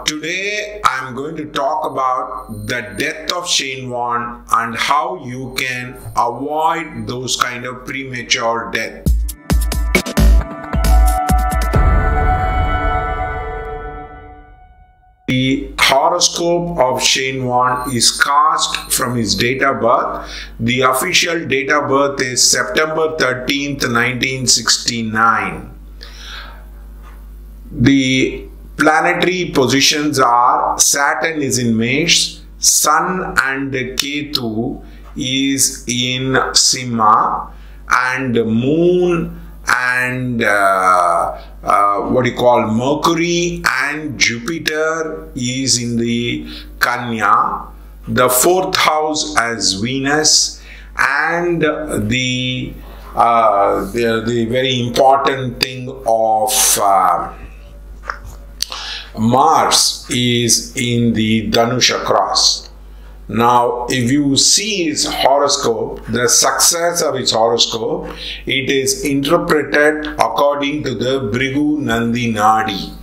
today I'm going to talk about the death of Shane Warne and how you can avoid those kind of premature death. The horoscope of Shane Warne is cast from his date of birth. The official date of birth is September 13th, 1969. The planetary positions are Saturn is in Mesh, Sun and Ketu is in Simha, and Moon and Mercury and Jupiter is in the Kanya, the fourth house as Venus, and the very important thing of Mars is in the Dhanusha cross. Now, if you see his horoscope, the success of his horoscope, it is interpreted according to the Bhrigu Nandi Nadi.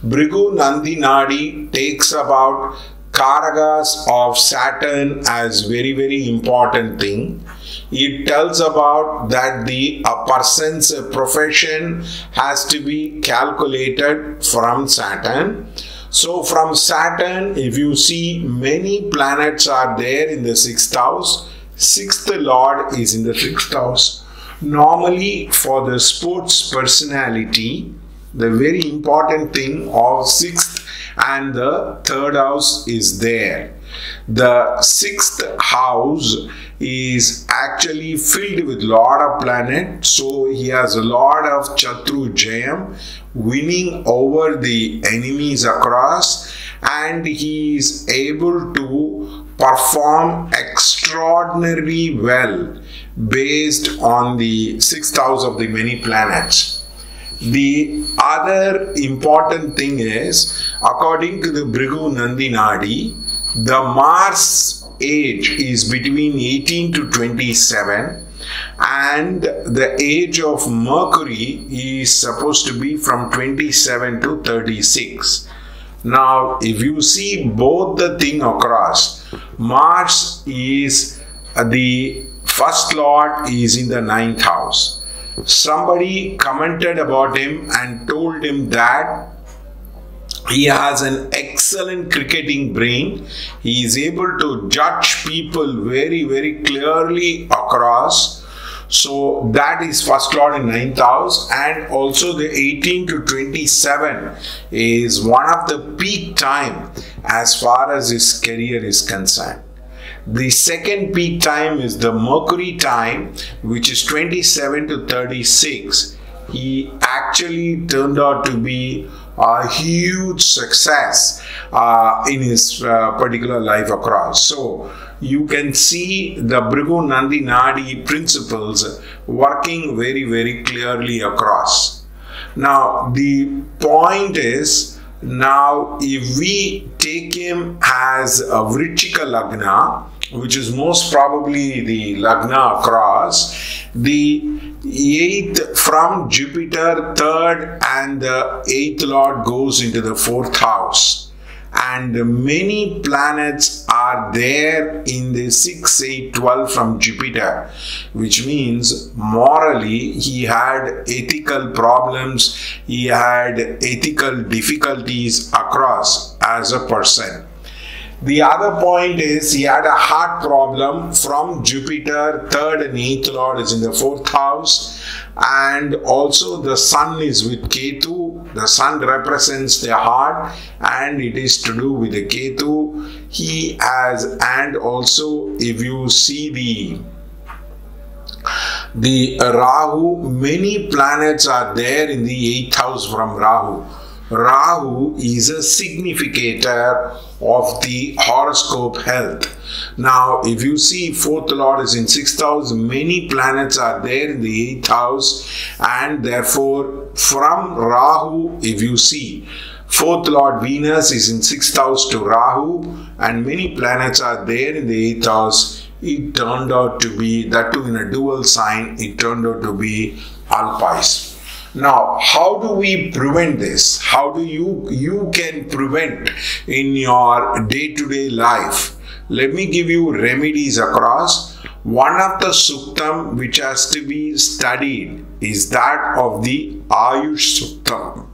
Bhrigu Nandi Nadi takes about Karagas of Saturn as very, very important thing. It tells about that a person's profession has to be calculated from Saturn. So from Saturn, if you see many planets are there in the 6th house, 6th lord is in the 6th house. Normally for the sports personality, the very important thing of 6th and the 3rd house is there. The 6th house is actually filled with lot of planets, so he has a lot of Chatru Jayam, winning over the enemies across, and he is able to perform extraordinarily well based on the 6th house of the many planets. The other important thing is, according to the Bhrigu Nandi Nadi, the Mars age is between 18 to 27 and the age of Mercury is supposed to be from 27 to 36. Now, if you see both the thing across, Mars is the first lord is in the 9th house. Somebody commented about him and told him that he has an excellent cricketing brain. He is able to judge people very, very clearly across. So that is first lord in 9th house, and also the 18 to 27 is one of the peak time as far as his career is concerned. The second peak time is the Mercury time, which is 27 to 36. He actually turned out to be a huge success in his particular life across. So you can see the Bhrigu Nandi Nadi principles working very, very clearly across. Now the point is, now if we take him as a Vrichika Lagna, which is most probably the Lagna across, the 8th from Jupiter 3rd and the 8th lord goes into the 4th house, and many planets are there in the 6, 8, 12 from Jupiter, which means morally he had ethical problems, he had ethical difficulties across as a person. The other point is he had a heart problem from Jupiter, 3rd and 8th lord is in the 4th house, and also the sun is with Ketu. The sun represents the heart and it is to do with the Ketu. He has, and also if you see the Rahu, many planets are there in the 8th house from Rahu. Rahu is a significator of the horoscope health. Now, if you see 4th lord is in 6th house, many planets are there in the 8th house, and therefore from Rahu, if you see 4th lord Venus is in 6th house to Rahu, and many planets are there in the 8th house, it turned out to be, that too in a dual sign, it turned out to be Alpais. Now, how do we prevent this? How do you can prevent in your day-to-day life? Let me give you remedies across. One of the suktam which has to be studied is that of the Ayush Suktam.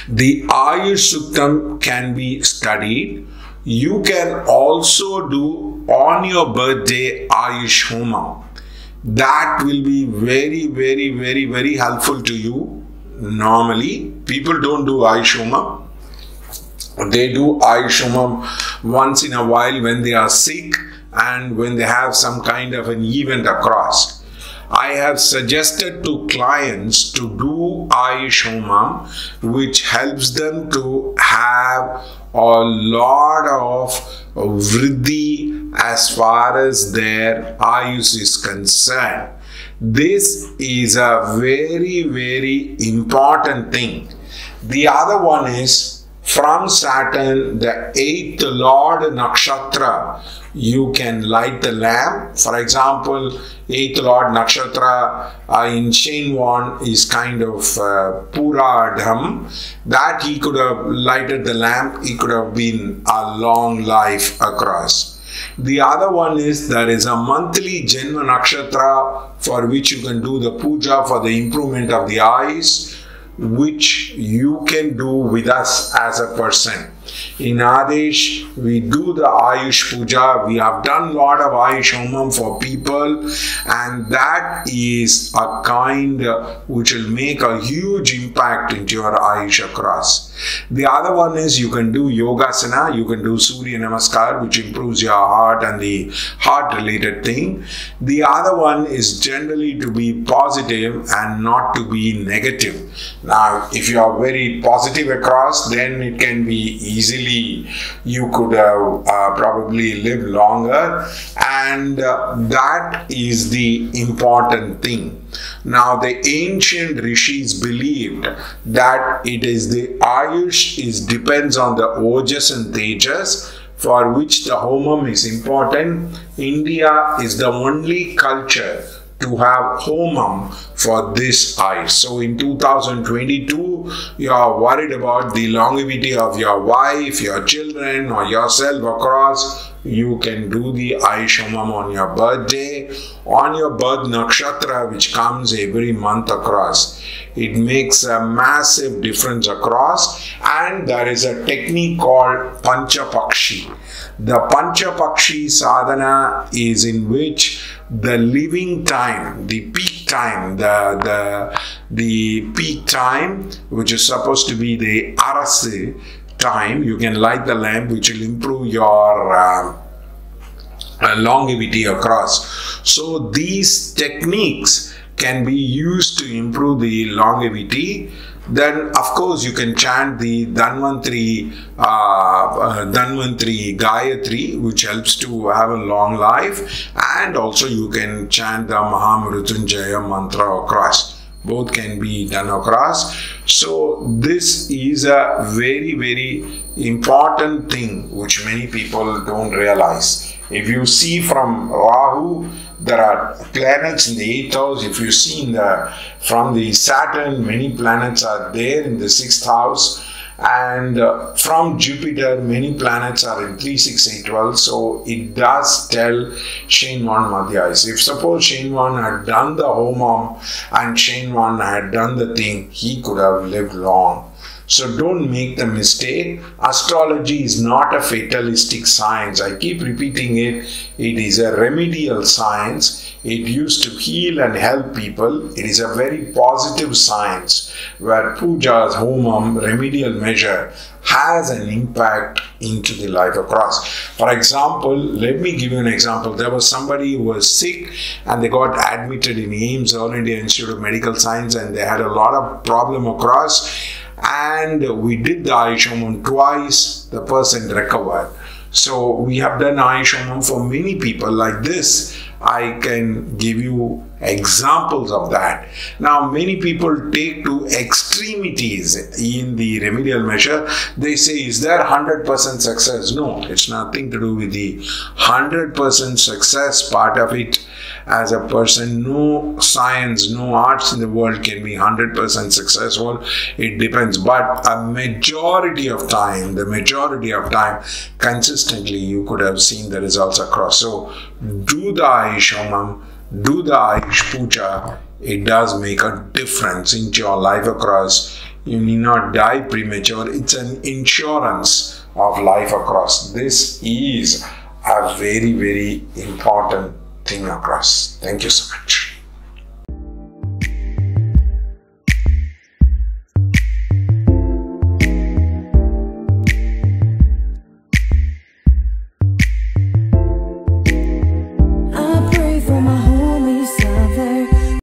The Ayush Suktam can be studied. You can also do on your birthday Ayush Homa. That will be very helpful to you. Normally, people don't do Ayush Homa. They do Ayush Homa once in a while when they are sick and when they have some kind of an event across. I have suggested to clients to do Ayush Homa, which helps them to have a lot of vriddhi as far as their Ayush is concerned. This is a very important thing. The other one is from Saturn, the 8th Lord Nakshatra, you can light the lamp. For example, 8th Lord Nakshatra in Shenwan is kind of Puradham. That he could have lighted the lamp, he could have been a long life across. The other one is there is a monthly Janma Nakshatra for which you can do the puja for the improvement of the eyes, which you can do with us as a person. In Adesh, we do the Ayush Puja. We have done a lot of Ayush Homam for people, and that is a kind which will make a huge impact into your Ayush across. The other one is you can do Yogasana, you can do Surya Namaskar, which improves your heart and the heart related thing. The other one is generally to be positive and not to be negative. Now, if you are very positive across, then it can be easily, you could probably live longer, and that is the important thing. Now, the ancient rishis believed that it is the Ayush depends on the Ojas and Tejas, for which the Homam is important. India is the only culture to have Homam for this Ayush. So in 2022, you are worried about the longevity of your wife, your children, or yourself across. You can do the Ayush Homam on your birthday, on your birth nakshatra, which comes every month across. It makes a massive difference across, and there is a technique called Panchapakshi. The Panchapakshi sadhana is in which the living time, the peak time, the peak time, which is supposed to be the Arase time, you can light the lamp, which will improve your longevity across. So these techniques can be used to improve the longevity. Then, of course, you can chant the Dhanvantri Gayatri, which helps to have a long life, and also you can chant the Mahamrutyunjaya mantra across. Both can be done across. So this is a very important thing which many people don't realize. If you see from Rahu, there are planets in the 8th house. If you see from the Saturn, many planets are there in the 6th house. And from Jupiter, many planets are in 3, 6, 8, 12. So it does tell Shenwan Madhyas. If suppose Shenwan had done the Homam and Shenwan had done the thing, he could have lived long. So don't make the mistake. Astrology is not a fatalistic science. I keep repeating it. It is a remedial science. It used to heal and help people. It is a very positive science where pujas, homam, remedial measure has an impact into the life across. For example, let me give you an example. There was somebody who was sick and they got admitted in AIIMS, All India Institute of Medical Science, and they had a lot of problem across. And we did the Ayush Homam twice. The person recovered. So we have done Ayush Homam for many people like this. I can give you examples of that. Now, many people take to extremities in the remedial measure. They say, is there 100% success? No, it's nothing to do with the 100% success part of it. As a person, no science, no arts in the world can be 100% successful. It depends. But the majority of time, consistently, you could have seen the results across. So, do the Ayush Homam, do the Ayush Puja. It does make a difference into your life across. You need not die premature. It's an insurance of life across. This is a very, very important thing across. Thank you so much.